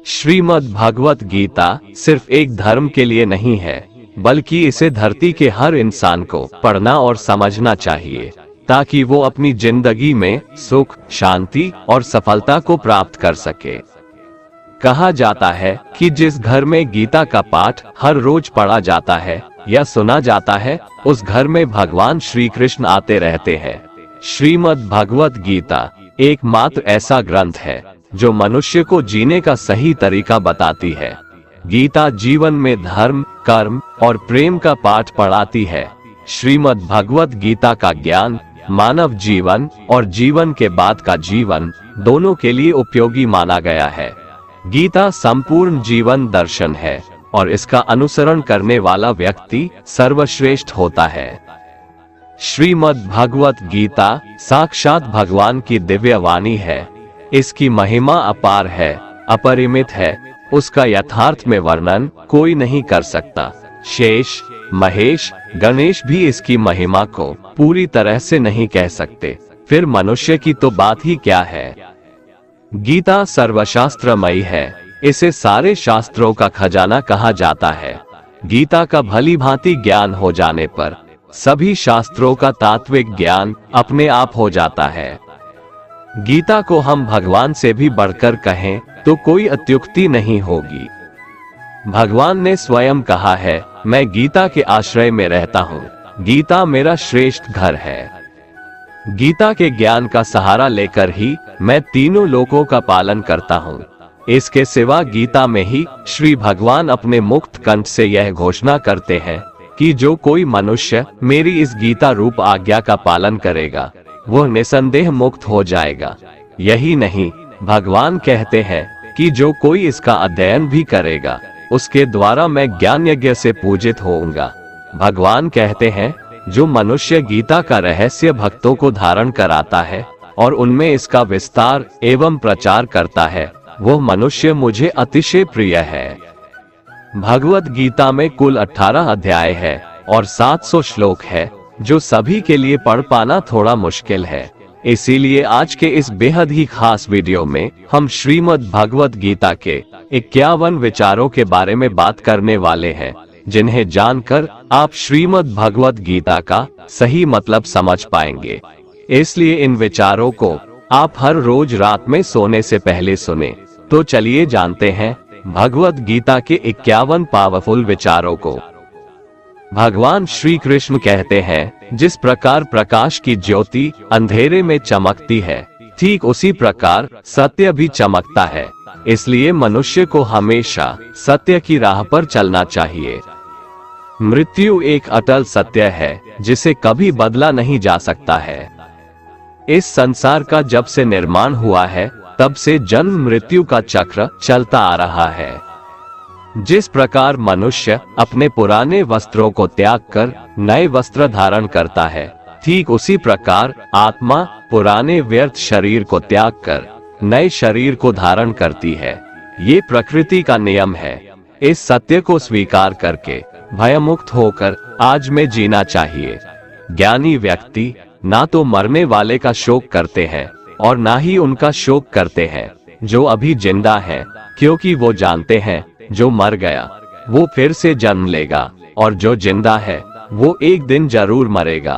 श्रीमद् भगवत गीता सिर्फ एक धर्म के लिए नहीं है, बल्कि इसे धरती के हर इंसान को पढ़ना और समझना चाहिए, ताकि वो अपनी जिंदगी में सुख, शांति और सफलता को प्राप्त कर सके। कहा जाता है कि जिस घर में गीता का पाठ हर रोज पढ़ा जाता है या सुना जाता है, उस घर में भगवान श्री कृष्ण आते रहते हैं। श्रीमद् भगवत गीता एकमात्र ऐसा ग्रंथ है जो मनुष्य को जीने का सही तरीका बताती है। गीता जीवन में धर्म, कर्म और प्रेम का पाठ पढ़ाती है। श्रीमद् भगवत गीता का ज्ञान मानव जीवन और जीवन के बाद का जीवन दोनों के लिए उपयोगी माना गया है। गीता संपूर्ण जीवन दर्शन है और इसका अनुसरण करने वाला व्यक्ति सर्वश्रेष्ठ होता है। श्रीमद् भगवत गीता साक्षात भगवान की दिव्य वाणी है। इसकी महिमा अपार है, अपरिमित है। उसका यथार्थ में वर्णन कोई नहीं कर सकता। शेष, महेश, गणेश भी इसकी महिमा को पूरी तरह से नहीं कह सकते, फिर मनुष्य की तो बात ही क्या है। गीता सर्वशास्त्रमयी है। इसे सारे शास्त्रों का खजाना कहा जाता है। गीता का भली भांति ज्ञान हो जाने पर सभी शास्त्रों का तात्विक ज्ञान अपने आप हो जाता है। गीता को हम भगवान से भी बढ़कर कहें तो कोई अत्युक्ति नहीं होगी। भगवान ने स्वयं कहा है, मैं गीता के आश्रय में रहता हूँ। गीता मेरा श्रेष्ठ घर है। गीता के ज्ञान का सहारा लेकर ही मैं तीनों लोकों का पालन करता हूँ। इसके सिवा गीता में ही श्री भगवान अपने मुक्त कंठ से यह घोषणा करते हैं कि जो कोई मनुष्य मेरी इस गीता रूप आज्ञा का पालन करेगा, वह निसंदेह मुक्त हो जाएगा। यही नहीं, भगवान कहते हैं कि जो कोई इसका अध्ययन भी करेगा, उसके द्वारा मैं ज्ञान यज्ञ से पूजित होऊंगा। भगवान कहते हैं, जो मनुष्य गीता का रहस्य भक्तों को धारण कराता है और उनमें इसका विस्तार एवं प्रचार करता है, वह मनुष्य मुझे अतिशय प्रिय है। भगवत गीता में कुल 18 अध्याय है और 700 श्लोक है, जो सभी के लिए पढ़ पाना थोड़ा मुश्किल है। इसीलिए आज के इस बेहद ही खास वीडियो में हम श्रीमद् भगवत गीता के 51 विचारों के बारे में बात करने वाले हैं, जिन्हें जानकर आप श्रीमद् भगवत गीता का सही मतलब समझ पाएंगे। इसलिए इन विचारों को आप हर रोज रात में सोने से पहले सुने। तो चलिए जानते हैं भगवत गीता के 51 पावरफुल विचारों को। भगवान श्री कृष्ण कहते हैं, जिस प्रकार प्रकाश की ज्योति अंधेरे में चमकती है, ठीक उसी प्रकार सत्य भी चमकता है। इसलिए मनुष्य को हमेशा सत्य की राह पर चलना चाहिए। मृत्यु एक अटल सत्य है, जिसे कभी बदला नहीं जा सकता है। इस संसार का जब से निर्माण हुआ है, तब से जन्म मृत्यु का चक्र चलता आ रहा है। जिस प्रकार मनुष्य अपने पुराने वस्त्रों को त्याग कर नए वस्त्र धारण करता है, ठीक उसी प्रकार आत्मा पुराने व्यर्थ शरीर को त्याग कर नए शरीर को धारण करती है। ये प्रकृति का नियम है। इस सत्य को स्वीकार करके भयमुक्त होकर आज में जीना चाहिए। ज्ञानी व्यक्ति ना तो मरने वाले का शोक करते हैं और ना ही उनका शोक करते हैं जो अभी जिंदा है, क्योंकि वो जानते हैं जो मर गया वो फिर से जन्म लेगा और जो जिंदा है वो एक दिन जरूर मरेगा।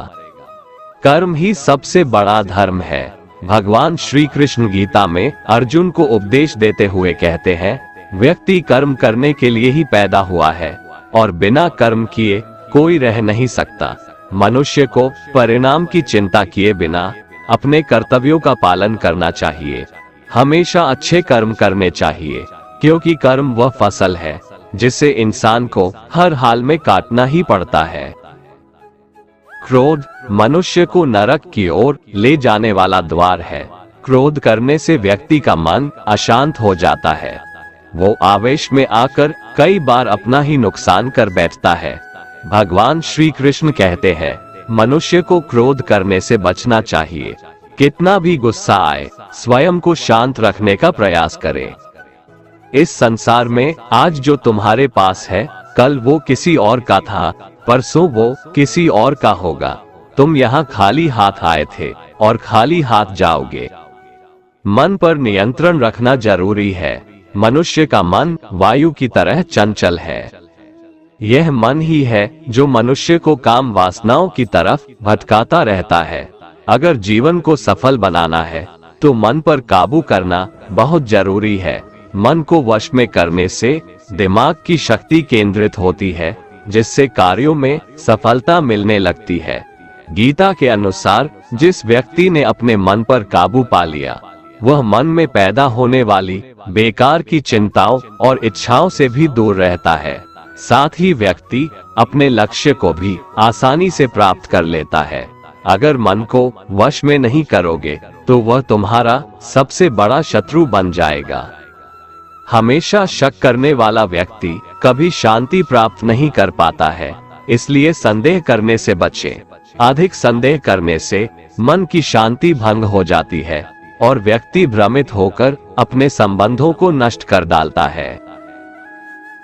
कर्म ही सबसे बड़ा धर्म है। भगवान श्री कृष्ण गीता में अर्जुन को उपदेश देते हुए कहते हैं, व्यक्ति कर्म करने के लिए ही पैदा हुआ है और बिना कर्म किए कोई रह नहीं सकता। मनुष्य को परिणाम की चिंता किए बिना अपने कर्तव्यों का पालन करना चाहिए। हमेशा अच्छे कर्म करने चाहिए, क्योंकि कर्म वह फसल है जिसे इंसान को हर हाल में काटना ही पड़ता है। क्रोध मनुष्य को नरक की ओर ले जाने वाला द्वार है। क्रोध करने से व्यक्ति का मन अशांत हो जाता है। वो आवेश में आकर कई बार अपना ही नुकसान कर बैठता है। भगवान श्री कृष्ण कहते हैं, मनुष्य को क्रोध करने से बचना चाहिए। कितना भी गुस्सा आए, स्वयं को शांत रखने का प्रयास करें। इस संसार में आज जो तुम्हारे पास है, कल वो किसी और का था, परसों वो किसी और का होगा। तुम यहाँ खाली हाथ आए थे और खाली हाथ जाओगे। मन पर नियंत्रण रखना जरूरी है। मनुष्य का मन वायु की तरह चंचल है। यह मन ही है जो मनुष्य को काम वासनाओं की तरफ भटकाता रहता है। अगर जीवन को सफल बनाना है तो मन पर काबू करना बहुत जरूरी है। मन को वश में करने से दिमाग की शक्ति केंद्रित होती है, जिससे कार्यों में सफलता मिलने लगती है। गीता के अनुसार जिस व्यक्ति ने अपने मन पर काबू पा लिया, वह मन में पैदा होने वाली बेकार की चिंताओं और इच्छाओं से भी दूर रहता है। साथ ही व्यक्ति अपने लक्ष्य को भी आसानी से प्राप्त कर लेता है। अगर मन को वश में नहीं करोगे तो वह तुम्हारा सबसे बड़ा शत्रु बन जाएगा। हमेशा शक करने वाला व्यक्ति कभी शांति प्राप्त नहीं कर पाता है, इसलिए संदेह करने से बचें। अधिक संदेह करने से मन की शांति भंग हो जाती है और व्यक्ति भ्रमित होकर अपने संबंधों को नष्ट कर डालता है।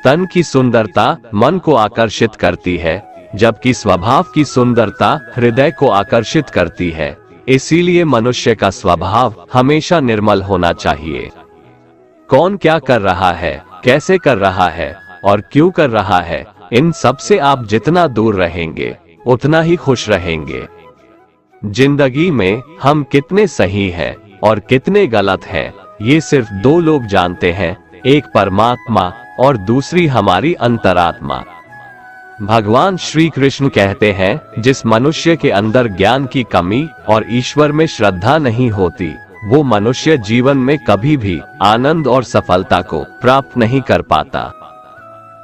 तन की सुंदरता मन को आकर्षित करती है, जबकि स्वभाव की सुंदरता हृदय को आकर्षित करती है। इसीलिए मनुष्य का स्वभाव हमेशा निर्मल होना चाहिए। कौन क्या कर रहा है, कैसे कर रहा है और क्यों कर रहा है, इन सब से आप जितना दूर रहेंगे उतना ही खुश रहेंगे। जिंदगी में हम कितने सही हैं और कितने गलत हैं, ये सिर्फ दो लोग जानते हैं, एक परमात्मा और दूसरी हमारी अंतरात्मा। भगवान श्री कृष्ण कहते हैं, जिस मनुष्य के अंदर ज्ञान की कमी और ईश्वर में श्रद्धा नहीं होती, वो मनुष्य जीवन में कभी भी आनंद और सफलता को प्राप्त नहीं कर पाता।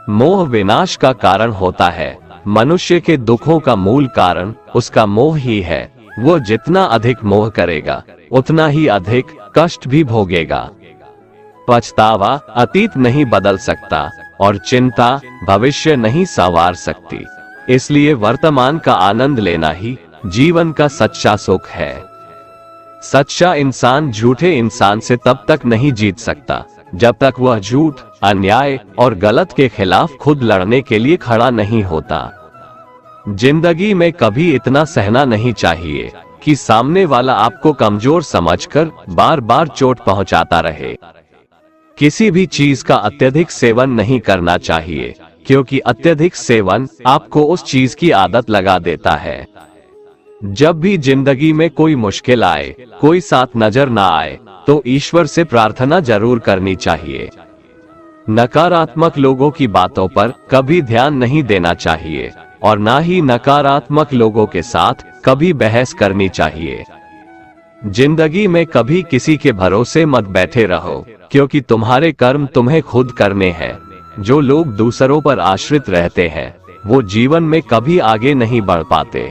मोह विनाश का कारण होता है। मनुष्य के दुखों का मूल कारण उसका मोह ही है। वो जितना अधिक मोह करेगा उतना ही अधिक कष्ट भी भोगेगा। पछतावा अतीत नहीं बदल सकता और चिंता भविष्य नहीं संवार सकती। इसलिए वर्तमान का आनंद लेना ही जीवन का सच्चा सुख है। सच्चा इंसान झूठे इंसान से तब तक नहीं जीत सकता जब तक वह झूठ, अन्याय और गलत के खिलाफ खुद लड़ने के लिए खड़ा नहीं होता। जिंदगी में कभी इतना सहना नहीं चाहिए कि सामने वाला आपको कमजोर समझकर बार बार चोट पहुंचाता रहे। किसी भी चीज का अत्यधिक सेवन नहीं करना चाहिए, क्योंकि अत्यधिक सेवन आपको उस चीज की आदत लगा देता है। जब भी जिंदगी में कोई मुश्किल आए, कोई साथ नजर ना आए, तो ईश्वर से प्रार्थना जरूर करनी चाहिए। नकारात्मक लोगों की बातों पर कभी ध्यान नहीं देना चाहिए और ना ही नकारात्मक लोगों के साथ कभी बहस करनी चाहिए। जिंदगी में कभी किसी के भरोसे मत बैठे रहो, क्योंकि तुम्हारे कर्म तुम्हें खुद करने हैं। जो लोग दूसरों पर आश्रित रहते हैं, वो जीवन में कभी आगे नहीं बढ़ पाते।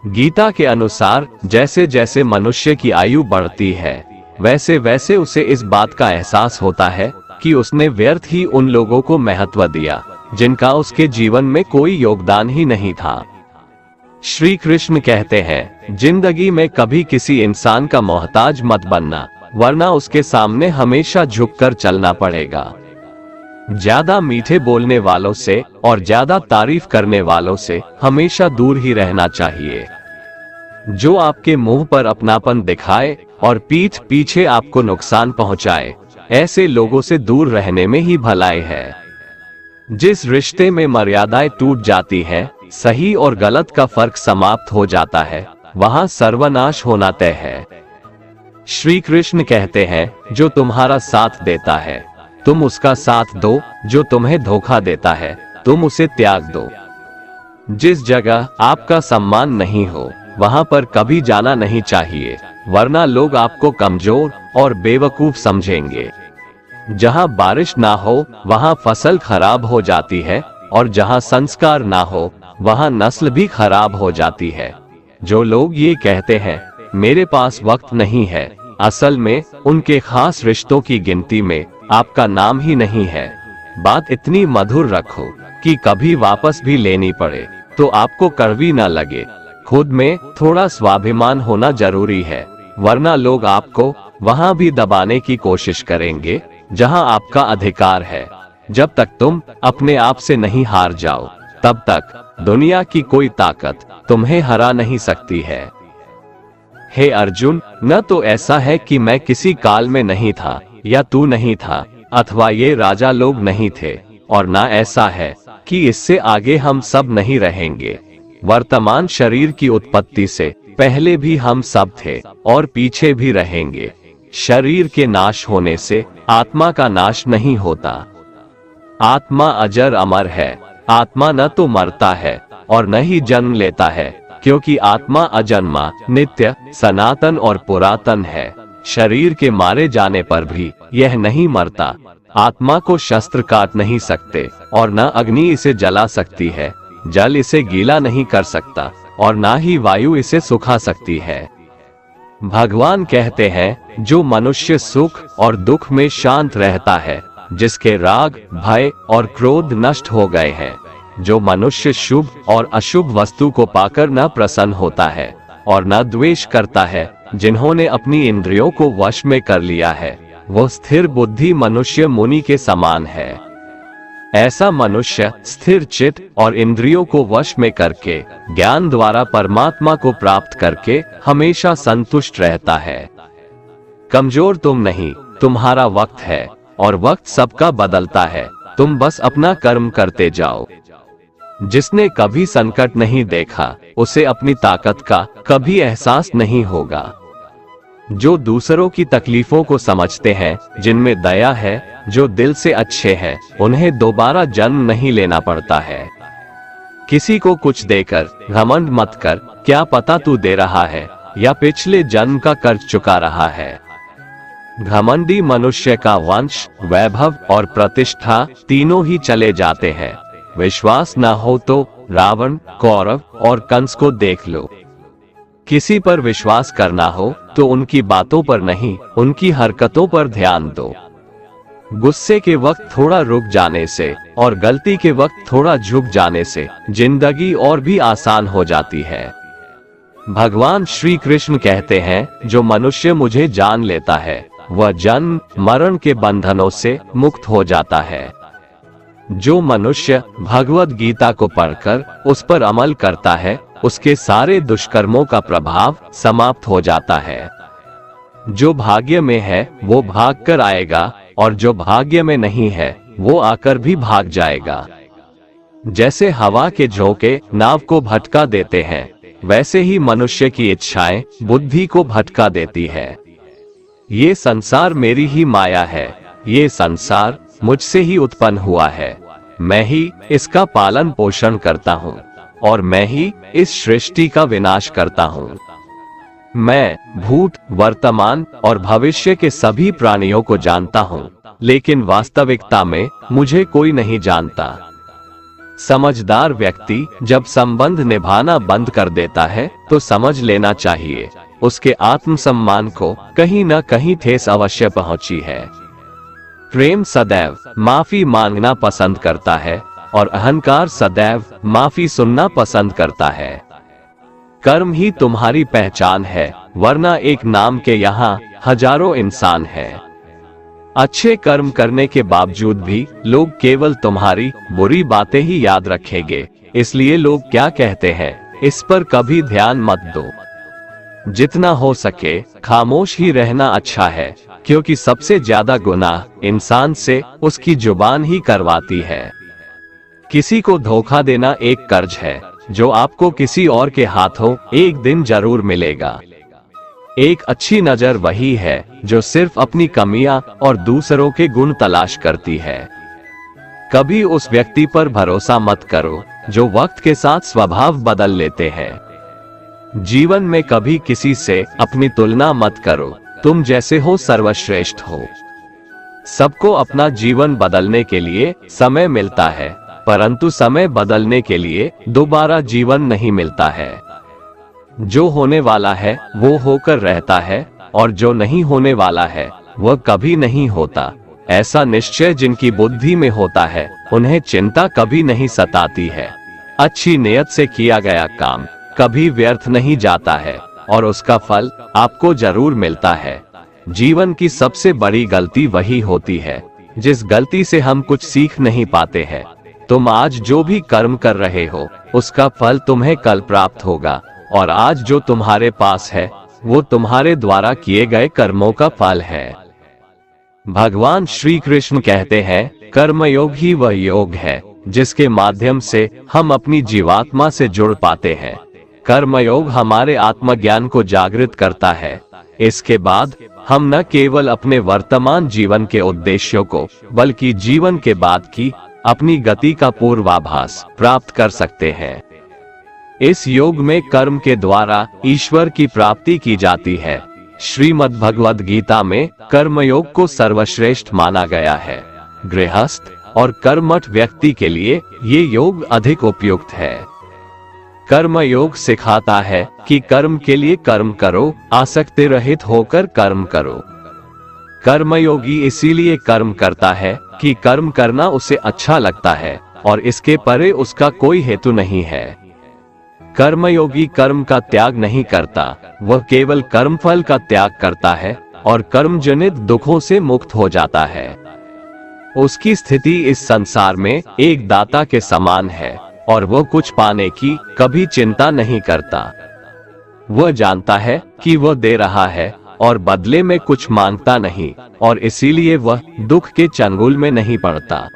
गीता के अनुसार जैसे जैसे मनुष्य की आयु बढ़ती है, वैसे वैसे उसे इस बात का एहसास होता है कि उसने व्यर्थ ही उन लोगों को महत्व दिया जिनका उसके जीवन में कोई योगदान ही नहीं था। श्री कृष्ण कहते हैं, जिंदगी में कभी किसी इंसान का मोहताज मत बनना, वरना उसके सामने हमेशा झुककर चलना पड़ेगा। ज्यादा मीठे बोलने वालों से और ज्यादा तारीफ करने वालों से हमेशा दूर ही रहना चाहिए। जो आपके मुंह पर अपनापन दिखाए और पीठ पीछे आपको नुकसान पहुंचाए, ऐसे लोगों से दूर रहने में ही भलाई है। जिस रिश्ते में मर्यादाएं टूट जाती हैं, सही और गलत का फर्क समाप्त हो जाता है, वहां सर्वनाश होना तय है। श्री कृष्ण कहते हैं, जो तुम्हारा साथ देता है तुम उसका साथ दो, जो तुम्हें धोखा देता है तुम उसे त्याग दो। जिस जगह आपका सम्मान नहीं हो, वहां पर कभी जाना नहीं चाहिए, वरना लोग आपको कमजोर और बेवकूफ समझेंगे। जहां बारिश ना हो वहां फसल खराब हो जाती है, और जहां संस्कार ना हो वहां नस्ल भी खराब हो जाती है। जो लोग ये कहते हैं मेरे पास वक्त नहीं है, असल में उनके खास रिश्तों की गिनती में आपका नाम ही नहीं है। बात इतनी मधुर रखो कि कभी वापस भी लेनी पड़े तो आपको कड़वी न लगे। खुद में थोड़ा स्वाभिमान होना जरूरी है, वरना लोग आपको वहां भी दबाने की कोशिश करेंगे जहां आपका अधिकार है। जब तक तुम अपने आप से नहीं हार जाओ, तब तक दुनिया की कोई ताकत तुम्हें हरा नहीं सकती है। हे अर्जुन, न तो ऐसा है कि मैं किसी काल में नहीं था या तू नहीं था, अथवा ये राजा लोग नहीं थे, और ना ऐसा है कि इससे आगे हम सब नहीं रहेंगे। वर्तमान शरीर की उत्पत्ति से पहले भी हम सब थे और पीछे भी रहेंगे। शरीर के नाश होने से आत्मा का नाश नहीं होता। आत्मा अजर अमर है। आत्मा न तो मरता है और न ही जन्म लेता है, क्योंकि आत्मा अजन्मा, नित्य, सनातन और पुरातन है। शरीर के मारे जाने पर भी यह नहीं मरता। आत्मा को शस्त्र काट नहीं सकते और न अग्नि इसे जला सकती है, जल इसे गीला नहीं कर सकता और ना ही वायु इसे सुखा सकती है। भगवान कहते हैं, जो मनुष्य सुख और दुख में शांत रहता है, जिसके राग, भय और क्रोध नष्ट हो गए हैं, जो मनुष्य शुभ और अशुभ वस्तु को पाकर न प्रसन्न होता है और न द्वेष करता है, जिन्होंने अपनी इंद्रियों को वश में कर लिया है, वो स्थिर बुद्धि मनुष्य मुनि के समान है। ऐसा मनुष्य स्थिर चित्त और इंद्रियों को वश में करके ज्ञान द्वारा परमात्मा को प्राप्त करके हमेशा संतुष्ट रहता है। कमजोर तुम नहीं, तुम्हारा वक्त है और वक्त सबका बदलता है। तुम बस अपना कर्म करते जाओ। जिसने कभी संकट नहीं देखा, उसे अपनी ताकत का कभी एहसास नहीं होगा। जो दूसरों की तकलीफों को समझते हैं, जिनमें दया है, जो दिल से अच्छे हैं, उन्हें दोबारा जन्म नहीं लेना पड़ता है। किसी को कुछ देकर घमंड मत कर, क्या पता तू दे रहा है या पिछले जन्म का कर्ज चुका रहा है। घमंडी मनुष्य का वंश, वैभव और प्रतिष्ठा तीनों ही चले जाते हैं। विश्वास न हो तो रावण, कौरव और कंस को देख लो। किसी पर विश्वास करना हो तो उनकी बातों पर नहीं, उनकी हरकतों पर ध्यान दो। गुस्से के वक्त थोड़ा रुक जाने से और गलती के वक्त थोड़ा झुक जाने से जिंदगी और भी आसान हो जाती है। भगवान श्री कृष्ण कहते हैं, जो मनुष्य मुझे जान लेता है, वह जन्म मरण के बंधनों से मुक्त हो जाता है। जो मनुष्य भगवद गीता को पढ़कर उस पर अमल करता है, उसके सारे दुष्कर्मों का प्रभाव समाप्त हो जाता है। जो भाग्य में है वो भाग कर आएगा और जो भाग्य में नहीं है वो आकर भी भाग जाएगा। जैसे हवा के झोंके नाव को भटका देते हैं, वैसे ही मनुष्य की इच्छाएं बुद्धि को भटका देती है। ये संसार मेरी ही माया है। ये संसार मुझसे ही उत्पन्न हुआ है। मैं ही इसका पालन पोषण करता हूँ और मैं ही इस सृष्टि का विनाश करता हूँ। मैं भूत, वर्तमान और भविष्य के सभी प्राणियों को जानता हूँ, लेकिन वास्तविकता में मुझे कोई नहीं जानता। समझदार व्यक्ति जब संबंध निभाना बंद कर देता है तो समझ लेना चाहिए उसके आत्मसम्मान को कहीं न कहीं ठेस अवश्य पहुंची है। प्रेम सदैव माफी मांगना पसंद करता है और अहंकार सदैव माफी सुनना पसंद करता है। कर्म ही तुम्हारी पहचान है, वरना एक नाम के यहाँ हजारों इंसान हैं। अच्छे कर्म करने के बावजूद भी लोग केवल तुम्हारी बुरी बातें ही याद रखेंगे, इसलिए लोग क्या कहते हैं इस पर कभी ध्यान मत दो। जितना हो सके खामोश ही रहना अच्छा है, क्योंकि सबसे ज्यादा गुनाह इंसान से उसकी जुबान ही करवाती है। किसी को धोखा देना एक कर्ज है जो आपको किसी और के हाथों एक दिन जरूर मिलेगा। एक अच्छी नजर वही है जो सिर्फ अपनी कमियां और दूसरों के गुण तलाश करती है। कभी उस व्यक्ति पर भरोसा मत करो जो वक्त के साथ स्वभाव बदल लेते हैं। जीवन में कभी किसी से अपनी तुलना मत करो, तुम जैसे हो सर्वश्रेष्ठ हो। सबको अपना जीवन बदलने के लिए समय मिलता है, परंतु समय बदलने के लिए दोबारा जीवन नहीं मिलता है। जो होने वाला है वो होकर रहता है और जो नहीं होने वाला है वह कभी नहीं होता। ऐसा निश्चय जिनकी बुद्धि में होता है उन्हें चिंता कभी नहीं सताती है। अच्छी नियत से किया गया काम कभी व्यर्थ नहीं जाता है और उसका फल आपको जरूर मिलता है। जीवन की सबसे बड़ी गलती वही होती है जिस गलती से हम कुछ सीख नहीं पाते हैं। तुम आज जो भी कर्म कर रहे हो उसका फल तुम्हें कल प्राप्त होगा, और आज जो तुम्हारे पास है वो तुम्हारे द्वारा किए गए कर्मों का फल है। भगवान श्री कृष्ण कहते हैं, कर्मयोग ही वह योग है जिसके माध्यम से हम अपनी जीवात्मा से जुड़ पाते हैं। कर्मयोग हमारे आत्मज्ञान को जागृत करता है। इसके बाद हम न केवल अपने वर्तमान जीवन के उद्देश्यों को, बल्कि जीवन के बाद की अपनी गति का पूर्वाभास प्राप्त कर सकते हैं। इस योग में कर्म के द्वारा ईश्वर की प्राप्ति की जाती है। श्रीमद् भगवद गीता में कर्मयोग को सर्वश्रेष्ठ माना गया है। गृहस्थ और कर्मठ व्यक्ति के लिए ये योग अधिक उपयुक्त है। कर्म योग सिखाता है कि कर्म के लिए कर्म करो, आसक्ति रहित होकर कर्म करो। कर्मयोगी इसीलिए कर्म करता है कि कर्म करना उसे अच्छा लगता है और इसके परे उसका कोई हेतु नहीं है। कर्मयोगी कर्म का त्याग नहीं करता, वह केवल कर्मफल का त्याग करता है और कर्मजनित दुखों से मुक्त हो जाता है। उसकी स्थिति इस संसार में एक दाता के समान है और वह कुछ पाने की कभी चिंता नहीं करता। वह जानता है कि वह दे रहा है और बदले में कुछ मांगता नहीं, और इसीलिए वह दुख के चंगुल में नहीं पड़ता।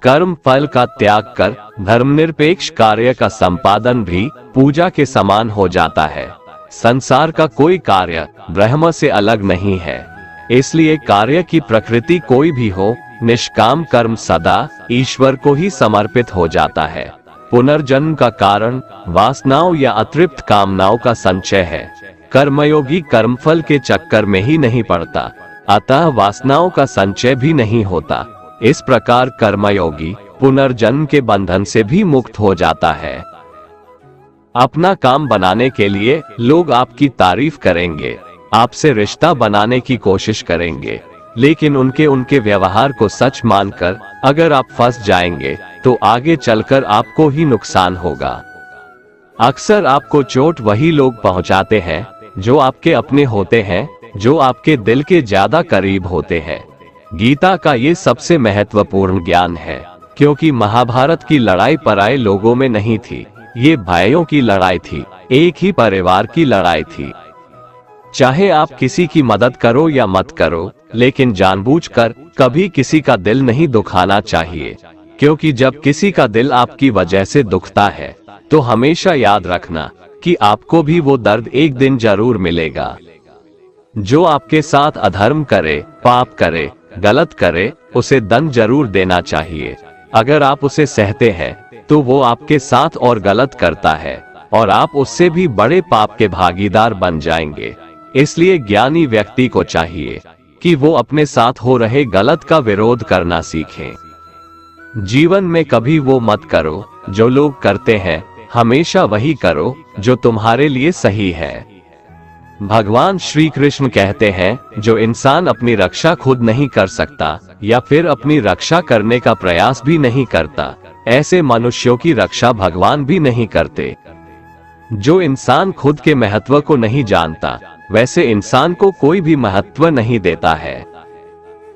कर्म फल का त्याग कर धर्मनिरपेक्ष कार्य का संपादन भी पूजा के समान हो जाता है। संसार का कोई कार्य ब्रह्म से अलग नहीं है, इसलिए कार्य की प्रकृति कोई भी हो, निष्काम कर्म सदा ईश्वर को ही समर्पित हो जाता है। पुनर्जन्म का कारण वासनाओं या अतृप्त कामनाओं का संचय है। कर्मयोगी कर्मफल के चक्कर में ही नहीं पड़ता, अतः वासनाओं का संचय भी नहीं होता। इस प्रकार कर्मयोगी पुनर्जन्म के बंधन से भी मुक्त हो जाता है। अपना काम बनाने के लिए लोग आपकी तारीफ करेंगे, आपसे रिश्ता बनाने की कोशिश करेंगे, लेकिन उनके व्यवहार को सच मानकर अगर आप फंस जाएंगे तो आगे चलकर आपको ही नुकसान होगा। अक्सर आपको चोट वही लोग पहुंचाते हैं जो आपके अपने होते हैं, जो आपके दिल के ज्यादा करीब होते हैं। गीता का ये सबसे महत्वपूर्ण ज्ञान है, क्योंकि महाभारत की लड़ाई पराये लोगों में नहीं थी, ये भाइयों की लड़ाई थी, एक ही परिवार की लड़ाई थी। चाहे आप किसी की मदद करो या मत करो, लेकिन जानबूझकर कभी किसी का दिल नहीं दुखाना चाहिए, क्योंकि जब किसी का दिल आपकी वजह से दुखता है तो हमेशा याद रखना कि आपको भी वो दर्द एक दिन जरूर मिलेगा। जो आपके साथ अधर्म करे, पाप करे, गलत करे, उसे दंड जरूर देना चाहिए। अगर आप उसे सहते हैं तो वो आपके साथ और गलत करता है और आप उससे भी बड़े पाप के भागीदार बन जाएंगे। इसलिए ज्ञानी व्यक्ति को चाहिए कि वो अपने साथ हो रहे गलत का विरोध करना सीखें। जीवन में कभी वो मत करो जो लोग करते हैं, हमेशा वही करो जो तुम्हारे लिए सही है। भगवान श्री कृष्ण कहते हैं, जो इंसान अपनी रक्षा खुद नहीं कर सकता या फिर अपनी रक्षा करने का प्रयास भी नहीं करता, ऐसे मनुष्यों की रक्षा भगवान भी नहीं करते। जो इंसान खुद के महत्व को नहीं जानता, वैसे इंसान को कोई भी महत्व नहीं देता है।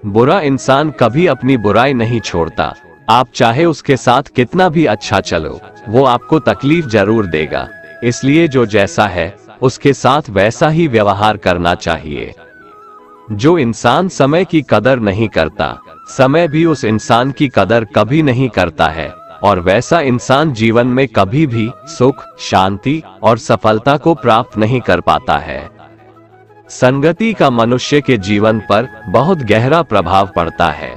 बुरा इंसान कभी अपनी बुराई नहीं छोड़ता, आप चाहे उसके साथ कितना भी अच्छा चलो, वो आपको तकलीफ जरूर देगा। इसलिए जो जैसा है उसके साथ वैसा ही व्यवहार करना चाहिए। जो इंसान समय की कदर नहीं करता, समय भी उस इंसान की कदर कभी नहीं करता है, और वैसा इंसान जीवन में कभी भी सुख, शांति और सफलता को प्राप्त नहीं कर पाता है। संगति का मनुष्य के जीवन पर बहुत गहरा प्रभाव पड़ता है।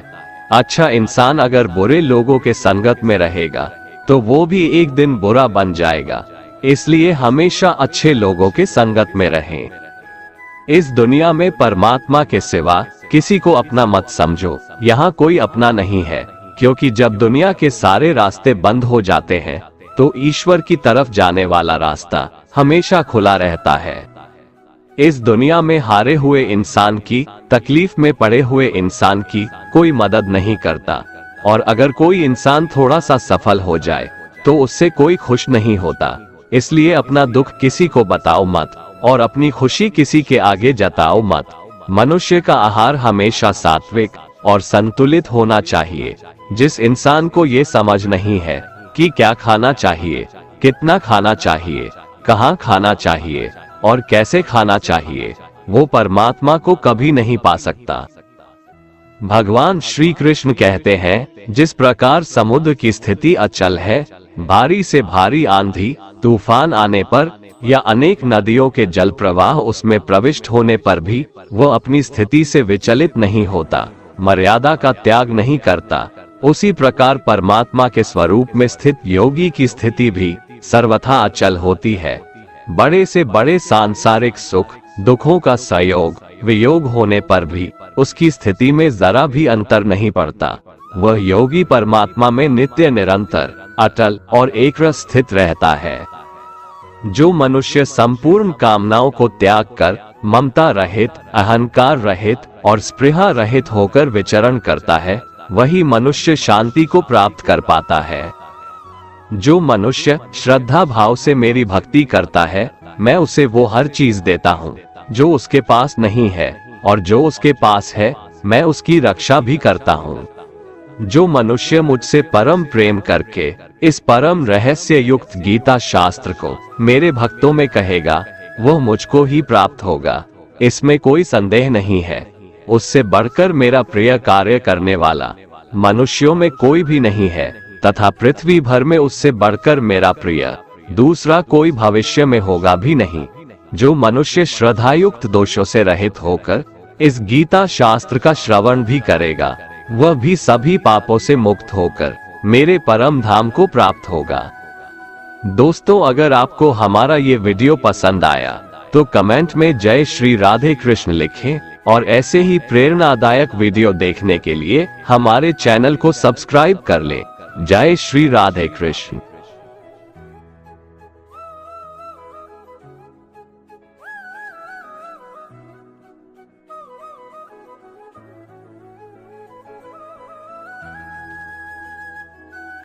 अच्छा इंसान अगर बुरे लोगों के संगत में रहेगा तो वो भी एक दिन बुरा बन जाएगा। इसलिए हमेशा अच्छे लोगों के संगत में रहें। इस दुनिया में परमात्मा के सिवा किसी को अपना मत समझो, यहाँ कोई अपना नहीं है, क्योंकि जब दुनिया के सारे रास्ते बंद हो जाते हैं तो ईश्वर की तरफ जाने वाला रास्ता हमेशा खुला रहता है। इस दुनिया में हारे हुए इंसान की, तकलीफ में पड़े हुए इंसान की कोई मदद नहीं करता, और अगर कोई इंसान थोड़ा सा सफल हो जाए तो उससे कोई खुश नहीं होता। इसलिए अपना दुख किसी को बताओ मत और अपनी खुशी किसी के आगे जताओ मत। मनुष्य का आहार हमेशा सात्विक और संतुलित होना चाहिए। जिस इंसान को ये समझ नहीं है कि क्या खाना चाहिए, कितना खाना चाहिए, कहाँ खाना चाहिए और कैसे खाना चाहिए, वो परमात्मा को कभी नहीं पा सकता। भगवान श्री कृष्ण कहते हैं, जिस प्रकार समुद्र की स्थिति अचल है, भारी से भारी आंधी तूफान आने पर या अनेक नदियों के जल प्रवाह उसमें प्रविष्ट होने पर भी वह अपनी स्थिति से विचलित नहीं होता, मर्यादा का त्याग नहीं करता, उसी प्रकार परमात्मा के स्वरूप में स्थित योगी की स्थिति भी सर्वथा अचल होती है। बड़े से बड़े सांसारिक सुख दुखों का संयोग वियोग होने पर भी उसकी स्थिति में जरा भी अंतर नहीं पड़ता। वह योगी परमात्मा में नित्य निरंतर अटल और एकरस स्थित रहता है। जो मनुष्य संपूर्ण कामनाओं को त्याग कर ममता रहित, अहंकार रहित और स्पृहा रहित होकर विचरण करता है, वही मनुष्य शांति को प्राप्त कर पाता है। जो मनुष्य श्रद्धा भाव से मेरी भक्ति करता है, मैं उसे वो हर चीज देता हूँ जो उसके पास नहीं है, और जो उसके पास है मैं उसकी रक्षा भी करता हूँ। जो मनुष्य मुझसे परम प्रेम करके इस परम रहस्य युक्त गीता शास्त्र को मेरे भक्तों में कहेगा, वह मुझको ही प्राप्त होगा, इसमें कोई संदेह नहीं है। उससे बढ़कर मेरा प्रिय कार्य करने वाला मनुष्यों में कोई भी नहीं है, तथा पृथ्वी भर में उससे बढ़कर मेरा प्रिय दूसरा कोई भविष्य में होगा भी नहीं। जो मनुष्य श्रद्धायुक्त दोषों से रहित होकर इस गीता शास्त्र का श्रवण भी करेगा, वह भी सभी पापों से मुक्त होकर मेरे परम धाम को प्राप्त होगा। दोस्तों, अगर आपको हमारा ये वीडियो पसंद आया तो कमेंट में जय श्री राधे कृष्ण लिखें, और ऐसे ही प्रेरणादायक वीडियो देखने के लिए हमारे चैनल को सब्सक्राइब कर लें। जय श्री राधे कृष्ण।